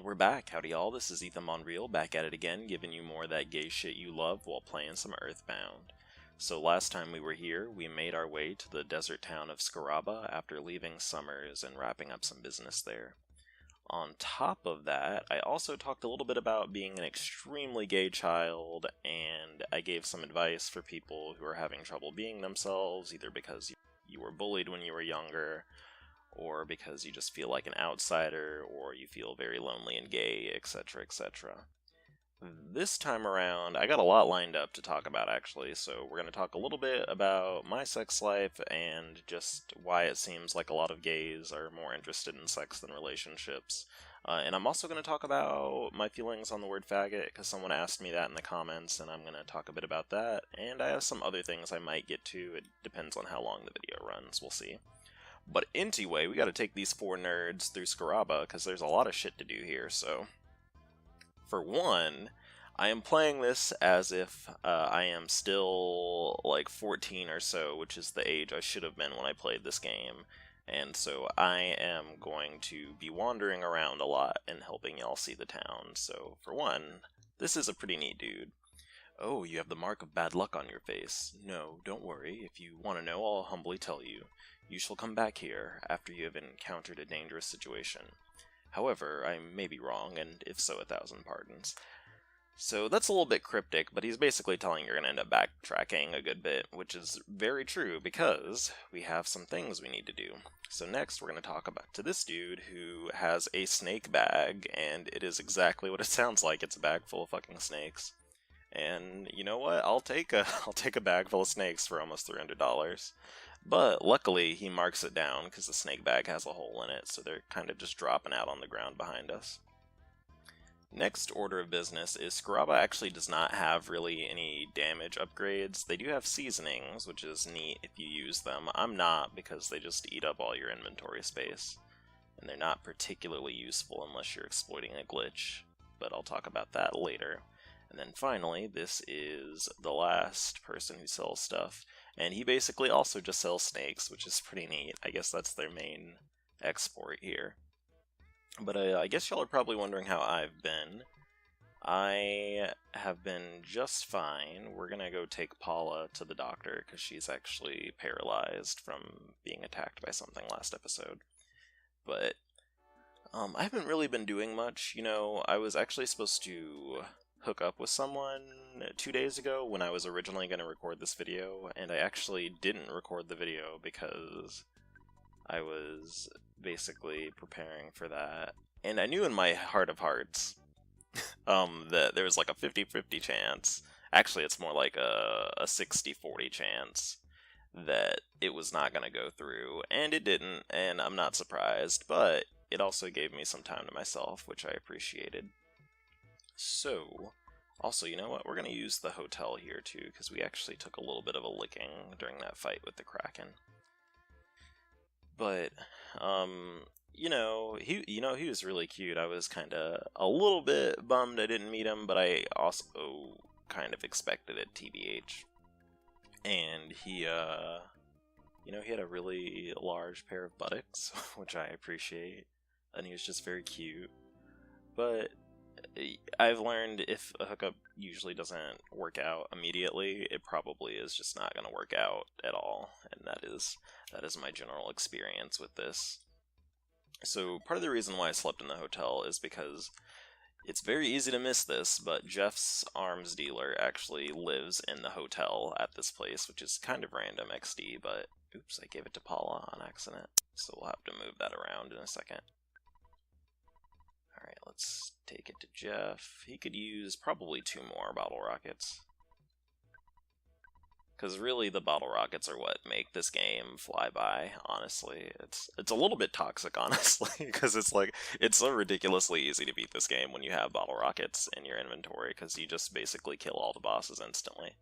we're back. Howdy y'all, this is Ethan Bonreal, back at it again, giving you more of that gay shit you love while playing some Earthbound. So last time we were here, we made our way to the desert town of Scaraba after leaving Summers and wrapping up some business there. On top of that, I also talked a little bit about being an extremely gay child, and I gave some advice for people who are having trouble being themselves, either because you were bullied when you were younger, or because you just feel like an outsider, or you feel very lonely and gay, etc., etc. This time around, I got a lot lined up to talk about, actually, so we're going to talk a little bit about my sex life and just why it seems like a lot of gays are more interested in sex than relationships. And I'm also going to talk about my feelings on the word faggot, because someone asked me that in the comments, and I'm going to talk a bit about that. And I have some other things I might get to. It depends on how long the video runs, we'll see. But anyway, we gotta take these four nerds through Scaraba, because there's a lot of shit to do here, so... For one, I am playing this as if I am still, like, 14 or so, which is the age I should have been when I played this game. And so I am going to be wandering around a lot and helping y'all see the town. So, for one, this is a pretty neat dude. Oh, you have the mark of bad luck on your face. No, don't worry. If you want to know, I'll humbly tell you. You shall come back here after you have encountered a dangerous situation. However, I may be wrong, and if so, 1,000 pardons. So that's a little bit cryptic, but he's basically telling you're going to end up backtracking a good bit, which is very true, because we have some things we need to do. So next, we're going to talk about to this dude who has a snake bag, and it is exactly what it sounds like. It's a bag full of fucking snakes. And you know what? I'll take a bag full of snakes for almost $300. But luckily, he marks it down because the snake bag has a hole in it, so they're kind of just dropping out on the ground behind us. Next order of business is Scaraba actually does not have really any damage upgrades. They do have seasonings, which is neat if you use them. I'm not, because they just eat up all your inventory space. And they're not particularly useful unless you're exploiting a glitch, but I'll talk about that later. And then finally, this is the last person who sells stuff. And he basically also just sells snakes, which is pretty neat. I guess that's their main export here. But I guess y'all are probably wondering how I've been. I have been just fine. We're gonna go take Paula to the doctor, because she's actually paralyzed from being attacked by something last episode. But I haven't really been doing much. You know, I was actually supposed to hook up with someone 2 days ago when I was originally going to record this video, and I actually didn't record the video because I was basically preparing for that. And I knew in my heart of hearts that there was like a 50-50 chance, actually it's more like a 60-40 chance that it was not going to go through, and it didn't, and I'm not surprised, but it also gave me some time to myself, which I appreciated. So, also, you know what? We're going to use the hotel here, too, because we actually took a little bit of a licking during that fight with the Kraken. But, he was really cute. I was kind of a little bit bummed I didn't meet him, but I also kind of expected it, TBH. And he had a really large pair of buttocks, which I appreciate, and he was just very cute. But I've learned if a hookup usually doesn't work out immediately, it probably is just not going to work out at all, and that is my general experience with this. So part of the reason why I slept in the hotel is because it's very easy to miss this, but Jeff's arms dealer actually lives in the hotel at this place, which is kind of random XD, but oops, I gave it to Paula on accident, so we'll have to move that around in a second. Alright, let's take it to Jeff. He could use probably 2 more bottle rockets. Because really, the bottle rockets are what make this game fly by, honestly. It's a little bit toxic, honestly, because it's so ridiculously easy to beat this game when you have bottle rockets in your inventory, because you just basically kill all the bosses instantly.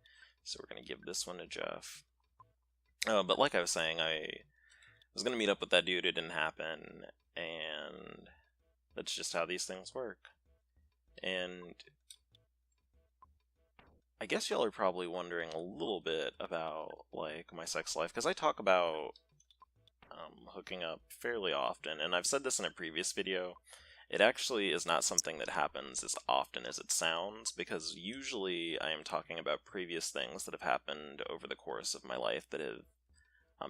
So we're going to give this one to Jeff. But like I was saying, I was going to meet up with that dude, it didn't happen, and that's just how these things work. And I guess y'all are probably wondering a little bit about, like, my sex life, because I talk about hooking up fairly often, and I've said this in a previous video. it actually is not something that happens as often as it sounds, because usually I am talking about previous things that have happened over the course of my life that have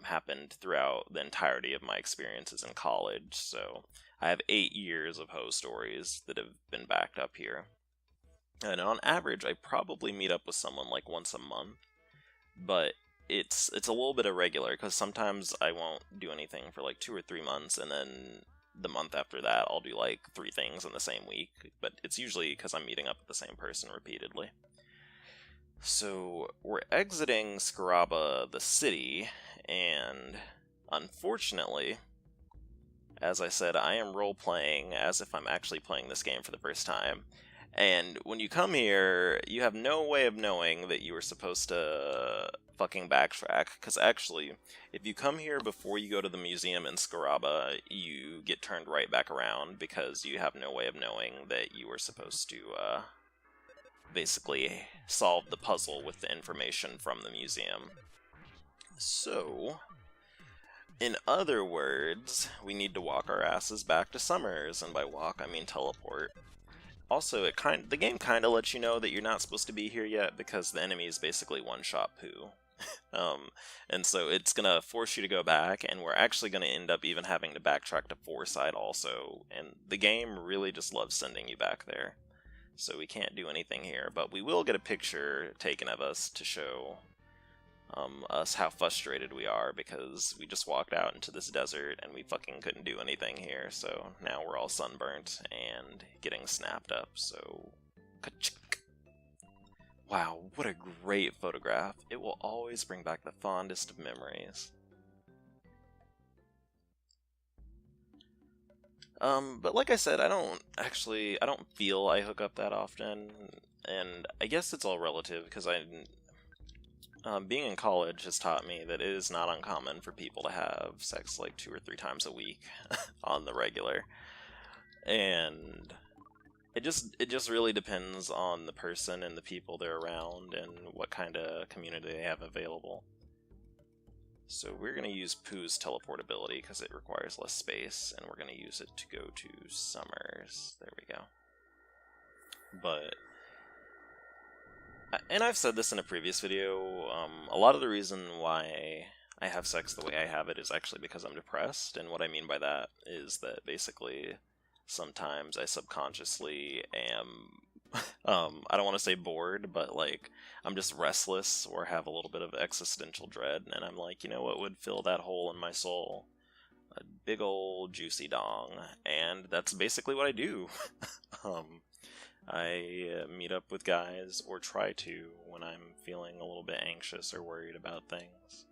happened throughout the entirety of my experiences in college. So I have 8 years of Ho stories that have been backed up here. And on average, I probably meet up with someone like once a month, but it's a little bit irregular because sometimes I won't do anything for like 2 or 3 months, and then the month after that I'll do like 3 things in the same week. But it's usually because I'm meeting up with the same person repeatedly. So we're exiting Scaraba, the city, and unfortunately, as I said, I am role-playing as if I'm actually playing this game for the first time. And when you come here, you have no way of knowing that you were supposed to fucking backtrack, because actually, if you come here before you go to the museum in Scaraba, you get turned right back around, because you have no way of knowing that you were supposed to, basically solve the puzzle with the information from the museum. So, in other words, we need to walk our asses back to Summers, and by walk I mean teleport. Also, the game kind of lets you know that you're not supposed to be here yet, because the enemy is basically one-shot poo. And so it's gonna force you to go back, and we're actually gonna end up even having to backtrack to Foresight also, and the game really just loves sending you back there. So we can't do anything here, but we will get a picture taken of us to show us how frustrated we are, because we just walked out into this desert and we fucking couldn't do anything here, so now we're all sunburnt and getting snapped up, so... Ka-chick. Wow, what a great photograph. It will always bring back the fondest of memories. But like I said, I don't feel I hook up that often, and I guess it's all relative, because being in college has taught me that it is not uncommon for people to have sex like 2 or 3 times a week on the regular. And it just really depends on the person and the people they're around and what kind of community they have available. So we're going to use Pooh's teleportability because it requires less space, and we're going to use it to go to Summers. There we go. But... And I've said this in a previous video, a lot of the reason why I have sex the way I have it is actually because I'm depressed, and what I mean by that is that basically sometimes I subconsciously am, I don't want to say bored, but like, I'm just restless or have a little bit of existential dread, and I'm like, you know what would fill that hole in my soul? A big old juicy dong, and that's basically what I do. I meet up with guys, or try to, when I'm feeling a little bit anxious or worried about things.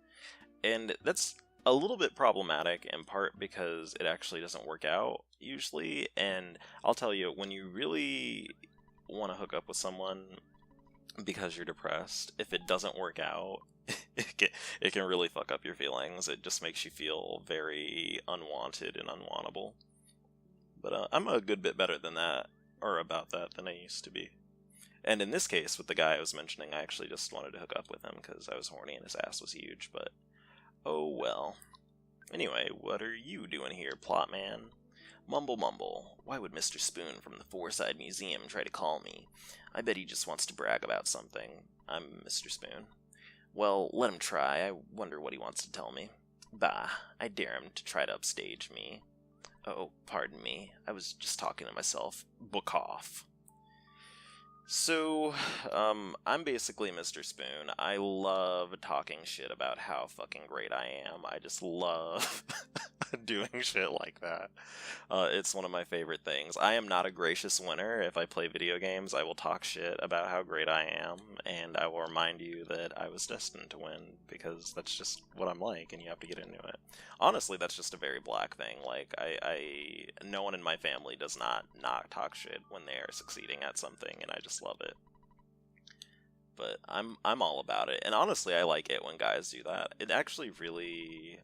And that's a little bit problematic, in part because it actually doesn't work out, usually, and I'll tell you, when you really want to hook up with someone because you're depressed, if it doesn't work out, it can really fuck up your feelings. It just makes you feel very unwanted and unwantable. But I'm a good bit better than that, or about that, than I used to be. And in this case, with the guy I was mentioning, I actually just wanted to hook up with him because I was horny and his ass was huge, but oh well. Anyway, what are you doing here, plot man? Mumble mumble. Why would Mr. Spoon from the Foreside Museum try to call me? I bet he just wants to brag about something. I'm Mr. Spoon. Well, let him try. I wonder what he wants to tell me. Bah, I dare him to try to upstage me. Oh, pardon me. I was just talking to myself. Book off. So, I'm basically Mr. Spoon. I love talking shit about how fucking great I am. I just love doing shit like that. It's one of my favorite things. I am not a gracious winner. If I play video games, I will talk shit about how great I am, and I will remind you that I was destined to win, because that's just what I'm like, and you have to get into it. Honestly, that's just a very black thing. Like, no one in my family does not talk shit when they are succeeding at something, and I just love it. But I'm all about it, and honestly, I like it when guys do that. It actually really,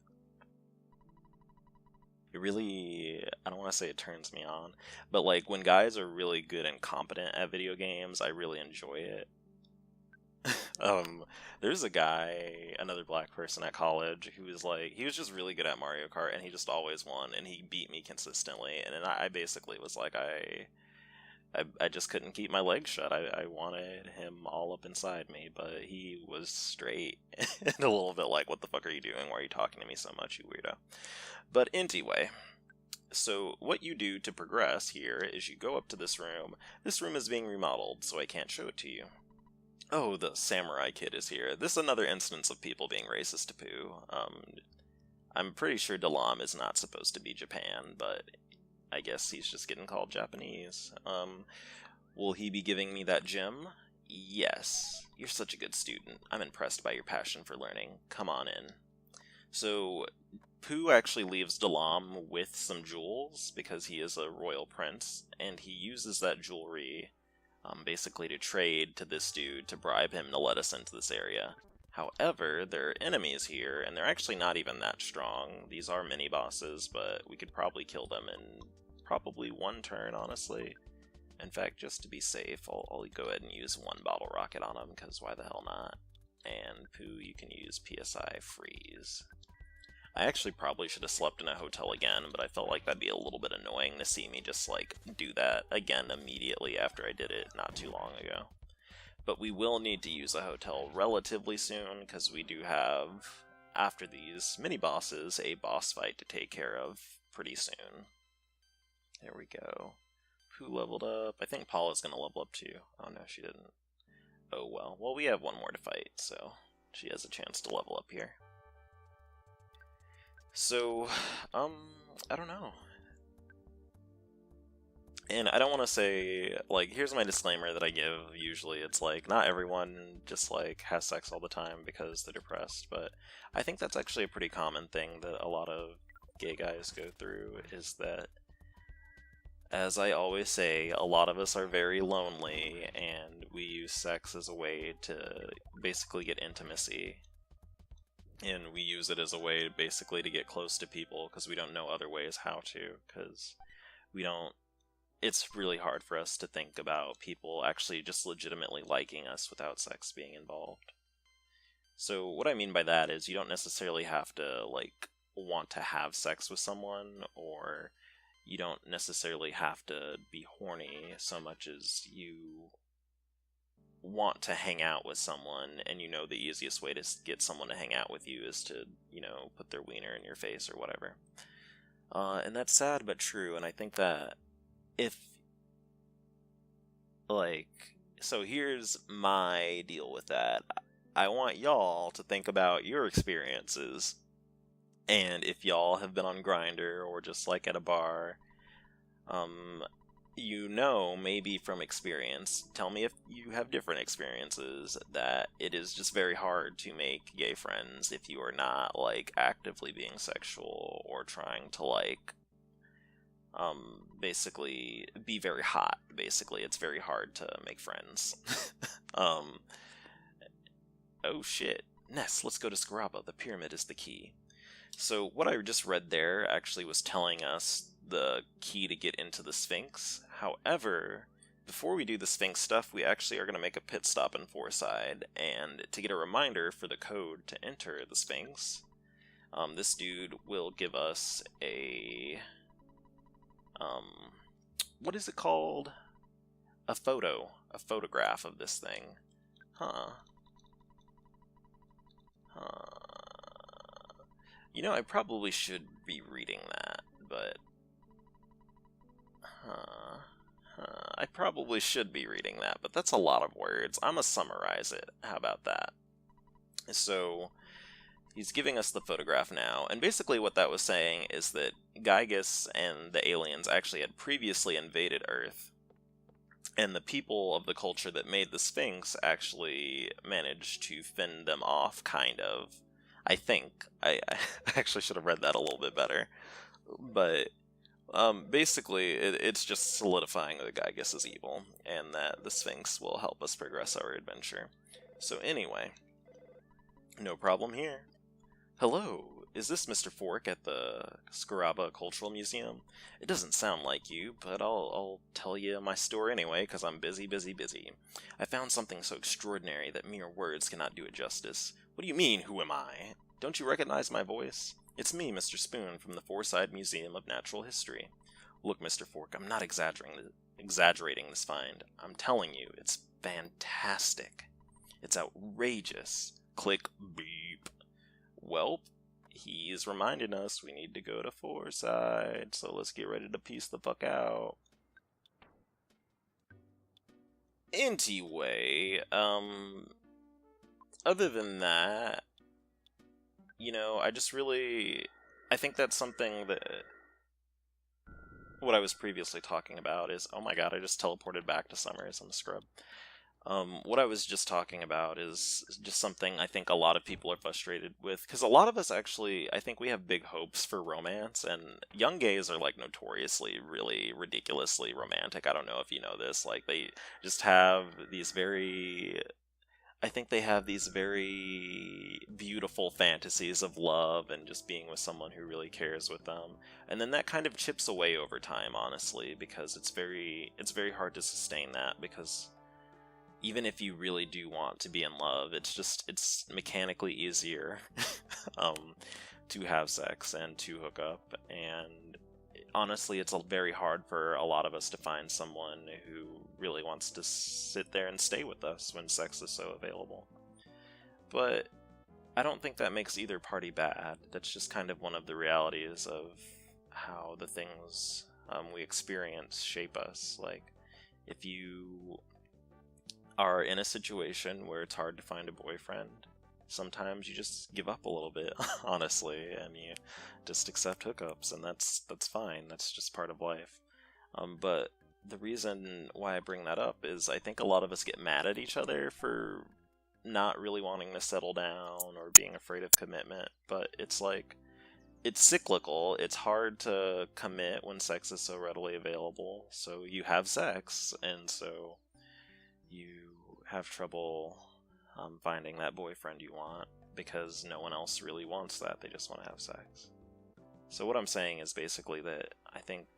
I don't want to say it turns me on, but like when guys are really good and competent at video games, I really enjoy it. um, there's a guy, another black person at college, who was like, he was just really good at Mario Kart, and he just always won, and he beat me consistently, and then I basically was like, I just couldn't keep my legs shut. I wanted him all up inside me, but he was straight and a little bit like, what the fuck are you doing? Why are you talking to me so much, you weirdo? But anyway, so what you do to progress here is you go up to this room. This room is being remodeled, so I can't show it to you. Oh, the samurai kid is here. This is another instance of people being racist to Pooh. I'm pretty sure Dalam is not supposed to be Japan, but I guess he's just getting called Japanese. Will he be giving me that gem? Yes. You're such a good student. I'm impressed by your passion for learning. Come on in. So, Pooh actually leaves Dalam with some jewels, because he is a royal prince, and he uses that jewelry basically to trade to this dude to bribe him to let us into this area. However, there are enemies here, and they're actually not even that strong. These are mini-bosses, but we could probably kill them in probably one turn, honestly. In fact, just to be safe, I'll go ahead and use one bottle rocket on them, because why the hell not? And Pooh, you can use PSI Freeze. I actually probably should have slept in a hotel again, but I felt like that'd be a little bit annoying to see me just, like, do that again immediately after I did it not too long ago. But we will need to use a hotel relatively soon, because we do have, after these mini-bosses, a boss fight to take care of pretty soon. There we go. Who leveled up? I think Paula's gonna level up too. Oh no, she didn't. Oh well. Well, we have one more to fight, so she has a chance to level up here. So, I don't know. And I don't want to say, like, here's my disclaimer that I give usually. It's like, not everyone just, like, has sex all the time because they're depressed, but I think that's actually a pretty common thing that a lot of gay guys go through, is that, as I always say, a lot of us are very lonely, and we use sex as a way to basically get intimacy. And we use it as a way basically to get close to people, because we don't know other ways how to, because we don't... It's really hard for us to think about people actually just legitimately liking us without sex being involved. So what I mean by that is you don't necessarily have to, like, want to have sex with someone, or you don't necessarily have to be horny so much as you want to hang out with someone, and you know the easiest way to get someone to hang out with you is to, you know, put their wiener in your face or whatever. And that's sad but true, and I think that if, like, so here's my deal with that. I want y'all to think about your experiences, and if y'all have been on Grindr or just, like, at a bar, you know, maybe from experience, tell me if you have different experiences, that it is just very hard to make gay friends if you are not, like, actively being sexual or trying to, like, basically be very hot. Basically, it's very hard to make friends. Oh shit. Ness, let's go to Scaraba. The pyramid is the key. So what I just read there actually was telling us the key to get into the Sphinx. However, before we do the Sphinx stuff, we actually are going to make a pit stop in Fourside, and to get a reminder for the code to enter the Sphinx, this dude will give us a... what is it called? A photograph of this thing. You know, I probably should be reading that, but... I probably should be reading that, but that's a lot of words. I'm gonna summarize it. How about that? So, he's giving us the photograph now, and basically what that was saying is that Gygus and the aliens actually had previously invaded Earth, and the people of the culture that made the Sphinx actually managed to fend them off, kind of. I think. I actually should have read that a little bit better. But basically, it's just solidifying that Gygus is evil, and that the Sphinx will help us progress our adventure. So anyway, no problem here. Hello, is this Mr. Fork at the Scaraba Cultural Museum? It doesn't sound like you, but I'll tell you my story anyway, because I'm busy, busy, busy. I found something so extraordinary that mere words cannot do it justice. What do you mean, who am I? Don't you recognize my voice? It's me, Mr. Spoon, from the Forside Museum of Natural History. Look, Mr. Fork, I'm not exaggerating this find. I'm telling you, it's fantastic. It's outrageous. Click beep. Welp, he's reminding us we need to go to Forside, so let's get ready to piece the fuck out. Anyway, other than that, I think that's something that what I was previously talking about is, oh my god, I just teleported back to Summers, I'm a scrub. What I was just talking about is just something I think a lot of people are frustrated with, because a lot of us actually, I think we have big hopes for romance, and young gays are, like, notoriously, really ridiculously romantic. I don't know if you know this, like, they just have these very beautiful fantasies of love and just being with someone who really cares with them. And then that kind of chips away over time, honestly, because it's very hard to sustain that, because even if you really do want to be in love, it's mechanically easier to have sex and to hook up, and honestly, it's very hard for a lot of us to find someone who really wants to sit there and stay with us when sex is so available. But I don't think that makes either party bad. That's just kind of one of the realities of how the things we experience shape us. Like, if you are in a situation where it's hard to find a boyfriend, sometimes you just give up a little bit, honestly, and you just accept hookups, and that's fine. That's just part of life. But the reason why I bring that up is I think a lot of us get mad at each other for not really wanting to settle down or being afraid of commitment, but it's like, it's cyclical. It's hard to commit when sex is so readily available, so you have sex, and so you have trouble finding that boyfriend you want, because no one else really wants that. They just want to have sex. So what I'm saying is basically that I think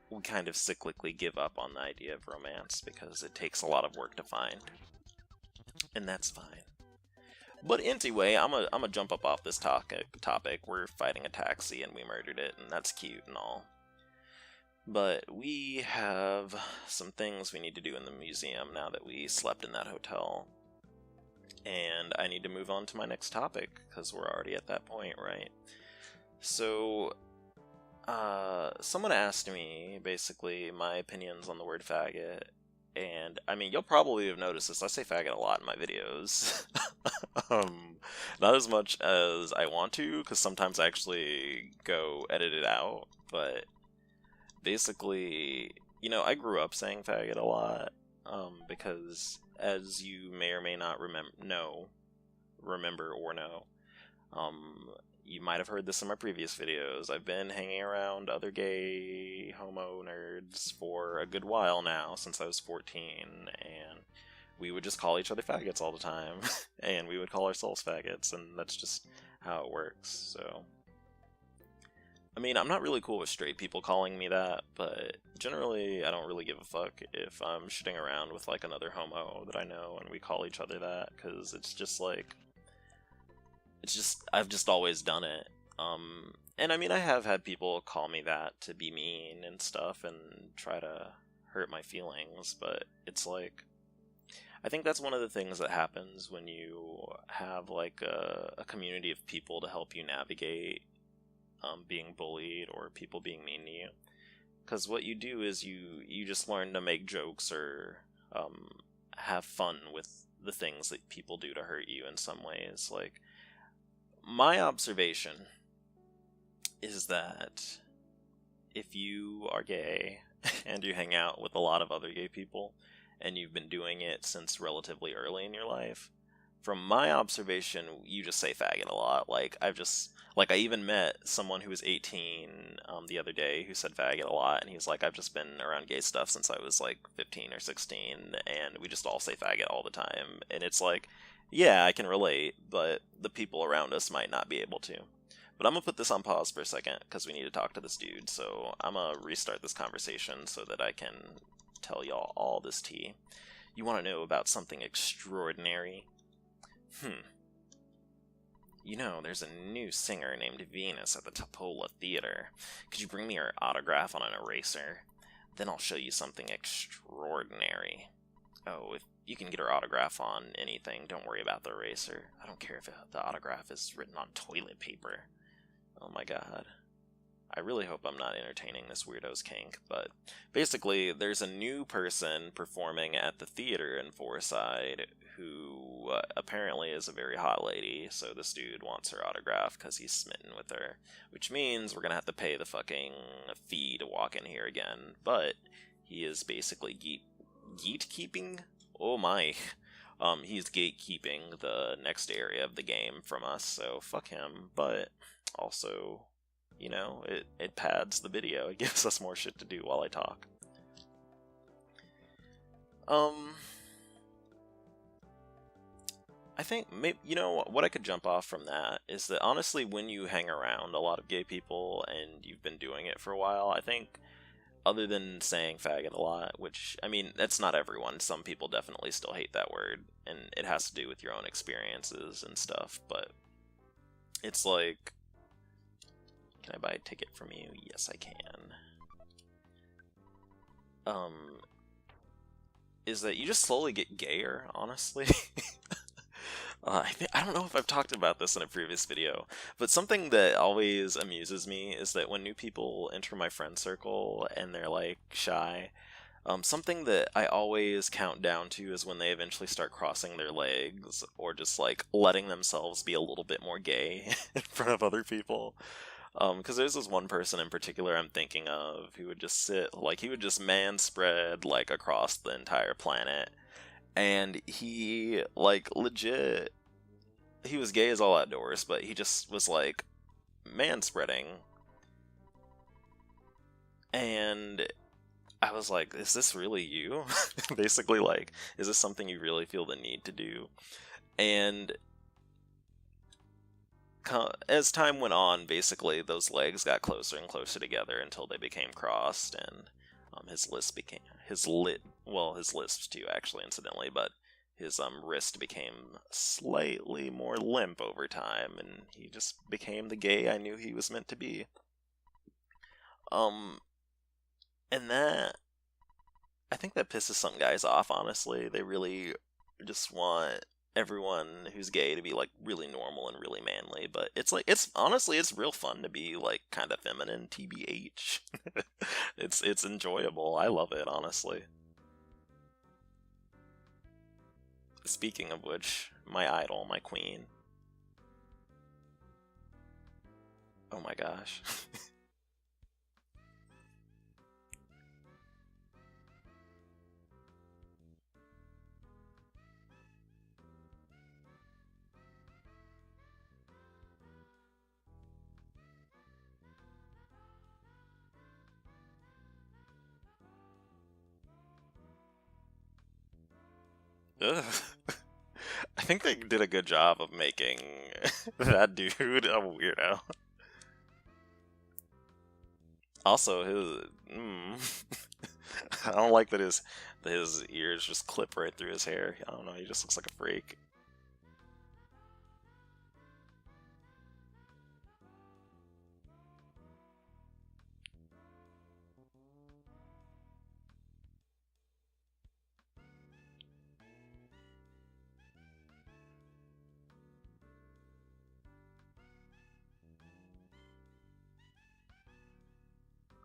we kind of cyclically give up on the idea of romance because it takes a lot of work to find. And that's fine. But anyway, I'm a jump up off this topic. We're fighting a taxi and we murdered it, and that's cute and all. But we have some things we need to do in the museum now that we slept in that hotel. And I need to move on to my next topic, because we're already at that point, right? So, someone asked me, basically, my opinions on the word faggot. And, I mean, you'll probably have noticed this. I say faggot a lot in my videos. Not as much as I want to, because sometimes I actually go edit it out. But basically, I grew up saying faggot a lot, because, as you may or may not remember or know, you might have heard this in my previous videos. I've been hanging around other gay homo nerds for a good while now, since I was 14, and we would just call each other faggots all the time, and we would call ourselves faggots, and that's just how it works. So, I mean, I'm not really cool with straight people calling me that, but generally I don't really give a fuck if I'm shitting around with, like, another homo that I know and we call each other that, because it's just like, I've just always done it. And I mean, I have had people call me that to be mean and stuff and try to hurt my feelings, but it's like, I think that's one of the things that happens when you have, like, a community of people to help you navigate being bullied or people being mean to you. Because what you do is you just learn to make jokes or have fun with the things that people do to hurt you in some ways. Like, my observation is that if you are gay and you hang out with a lot of other gay people and you've been doing it since relatively early in your life, from my observation, you just say faggot a lot. I even met someone who was 18 the other day who said faggot a lot, and he's like, I've just been around gay stuff since I was like 15 or 16, and we just all say faggot all the time. And it's like, yeah, I can relate, but the people around us might not be able to. But I'm gonna put this on pause for a second because we need to talk to this dude. So I'm gonna restart this conversation so that I can tell y'all all this tea. You want to know about something extraordinary? You know, there's a new singer named Venus at the Topola Theater. Could you bring me her autograph on an eraser? Then I'll show you something extraordinary. Oh, if you can get her autograph on anything, don't worry about the eraser. I don't care if the autograph is written on toilet paper. Oh my god. I really hope I'm not entertaining this weirdo's kink, but basically, there's a new person performing at the theater in Foreside who apparently is a very hot lady, so this dude wants her autograph because he's smitten with her, which means we're gonna have to pay the fucking fee to walk in here again, but he is basically gatekeeping? Oh my. He's gatekeeping the next area of the game from us, so fuck him, but also, you know, it pads the video. It gives us more shit to do while I talk. I think, maybe, you know, what I could jump off from that is that honestly, when you hang around a lot of gay people and you've been doing it for a while, I think, other than saying faggot a lot, which, I mean, that's not everyone. Some people definitely still hate that word, and it has to do with your own experiences and stuff, but it's like, can I buy a ticket from you? Yes, I can. Is that you just slowly get gayer, honestly. I don't know if I've talked about this in a previous video, but something that always amuses me is that when new people enter my friend circle and they're like shy, something that I always count down to is when they eventually start crossing their legs or just like letting themselves be a little bit more gay in front of other people. Because there's this one person in particular I'm thinking of who would just sit, like, he would just man spread like across the entire planet. And he, like, legit, he was gay as all outdoors, but he just was, like, man-spreading. And I was like, is this really you? Basically, like, is this something you really feel the need to do? And as time went on, basically, those legs got closer and closer together until they became crossed, and his lisp too, actually, incidentally, but his wrist became slightly more limp over time, and he just became the gay I knew he was meant to be. And that, I think that pisses some guys off, honestly. They really just want everyone who's gay to be, like, really normal and really manly, but it's like, it's honestly, it's real fun to be, like, kind of feminine, TBH. It's enjoyable. I love it, honestly. Speaking of which, my idol, my queen. Oh my gosh. Ugh. I think they did a good job of making that dude a weirdo. Also, I don't like that his ears just clip right through his hair. I don't know, he just looks like a freak.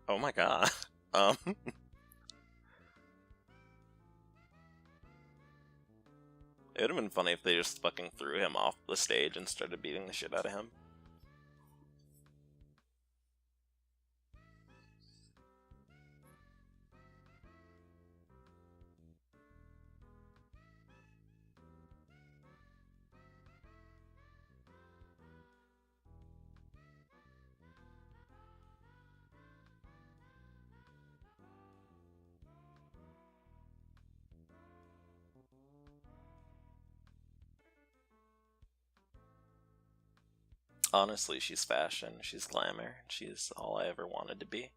Oh my god. Um, it would have been funny if they just fucking threw him off the stage and started beating the shit out of him. Honestly, she's fashion, she's glamour, she's all I ever wanted to be.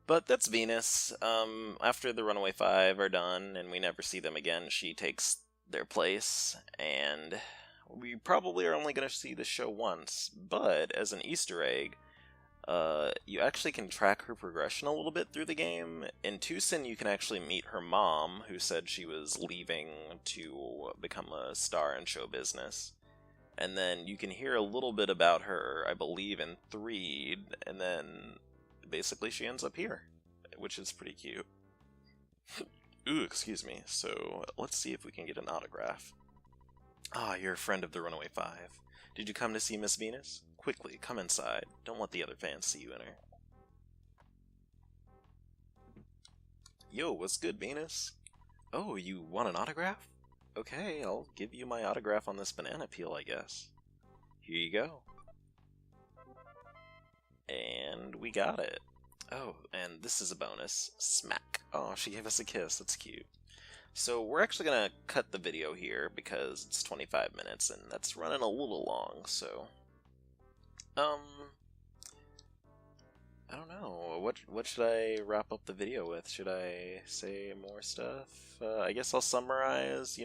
But that's Venus. After the Runaway Five are done and we never see them again, she takes their place, and we probably are only going to see the show once, but as an Easter egg, you actually can track her progression a little bit through the game. In Tucson, you can actually meet her mom, who said she was leaving to become a star in show business. And then you can hear a little bit about her, I believe, in 3, and then basically she ends up here, which is pretty cute. Ooh, excuse me. So, let's see if we can get an autograph. Ah, you're a friend of the Runaway Five. Did you come to see Miss Venus? Quickly, come inside. Don't let the other fans see you enter. Yo, what's good, Venus? Oh, you want an autograph? Okay, I'll give you my autograph on this banana peel, I guess. Here you go. And we got it. Oh, and this is a bonus. Smack. Oh, she gave us a kiss. That's cute. So we're actually going to cut the video here because it's 25 minutes and that's running a little long, so... I don't know. What should I wrap up the video with? Should I say more stuff? I guess I'll summarize,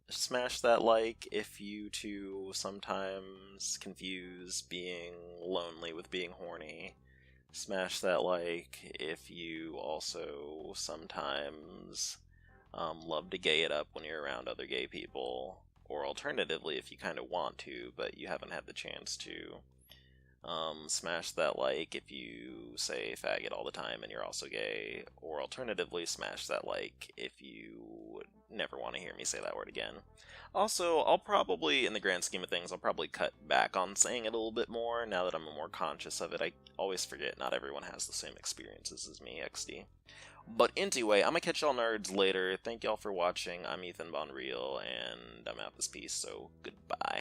smash that like if you too sometimes confuse being lonely with being horny. Smash that like if you also sometimes love to gay it up when you're around other gay people. Or alternatively, if you kind of want to, but you haven't had the chance to. Smash that like if you say faggot all the time and you're also gay, or alternatively, smash that like if you never want to hear me say that word again. Also, I'll probably, in the grand scheme of things, I'll probably cut back on saying it a little bit more now that I'm more conscious of it. I always forget not everyone has the same experiences as me, XD. But anyway, I'm gonna catch y'all nerds later. Thank y'all for watching. I'm Ethan Bonreal, and I'm out this piece, so goodbye.